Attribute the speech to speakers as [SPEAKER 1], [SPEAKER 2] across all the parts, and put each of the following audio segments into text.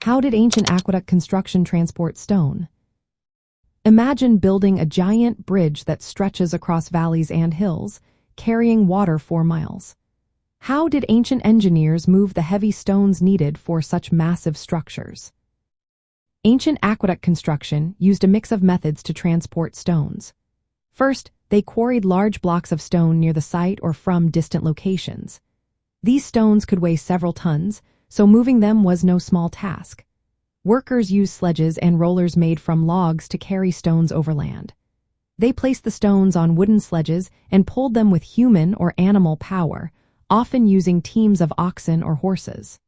[SPEAKER 1] How did ancient aqueduct construction transport stone? Imagine building a giant bridge that stretches across valleys and hills, carrying water for miles. How did ancient engineers move the heavy stones needed for such massive structures? Ancient aqueduct construction used a mix of methods to transport stones. First, they quarried large blocks of stone near the site or from distant locations. These stones could weigh several tons, so moving them was no small task. Workers used sledges and rollers made from logs to carry stones overland. They placed the stones on wooden sledges and pulled them with human or animal power, often using teams of oxen or horses.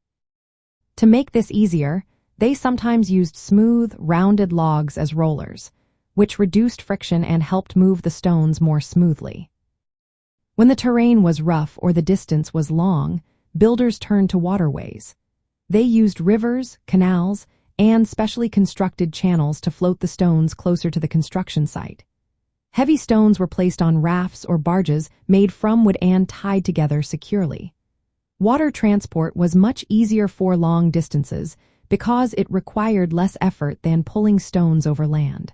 [SPEAKER 1] To make this easier, they sometimes used smooth, rounded logs as rollers, which reduced friction and helped move the stones more smoothly. When the terrain was rough or the distance was long, builders turned to waterways. They used rivers, canals, and specially constructed channels to float the stones closer to the construction site. Heavy stones were placed on rafts or barges made from wood and tied together securely. Water transport was much easier for long distances because it required less effort than pulling stones over land.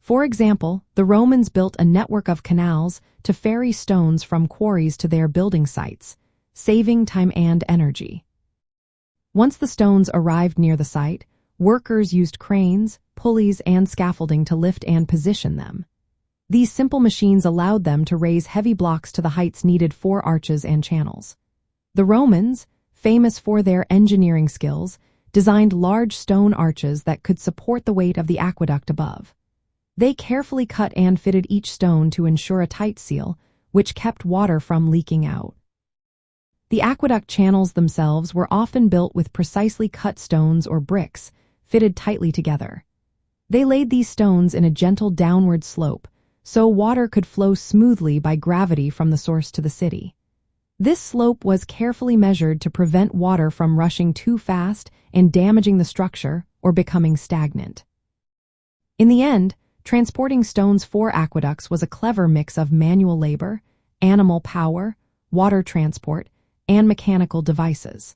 [SPEAKER 1] For example, the Romans built a network of canals to ferry stones from quarries to their building sites, saving time and energy. Once the stones arrived near the site, workers used cranes, pulleys, and scaffolding to lift and position them. These simple machines allowed them to raise heavy blocks to the heights needed for arches and channels. The Romans, famous for their engineering skills, designed large stone arches that could support the weight of the aqueduct above. They carefully cut and fitted each stone to ensure a tight seal, which kept water from leaking out. The aqueduct channels themselves were often built with precisely cut stones or bricks, fitted tightly together. They laid these stones in a gentle downward slope, so water could flow smoothly by gravity from the source to the city. This slope was carefully measured to prevent water from rushing too fast and damaging the structure or becoming stagnant. In the end, transporting stones for aqueducts was a clever mix of manual labor, animal power, water transport, and mechanical devices.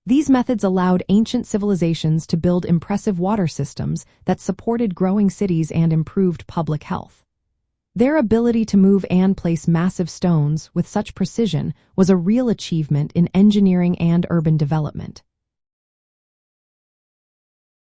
[SPEAKER 1] These methods allowed ancient civilizations to build impressive water systems that supported growing cities and improved public health. Their ability to move and place massive stones with such precision was a real achievement in engineering and urban development.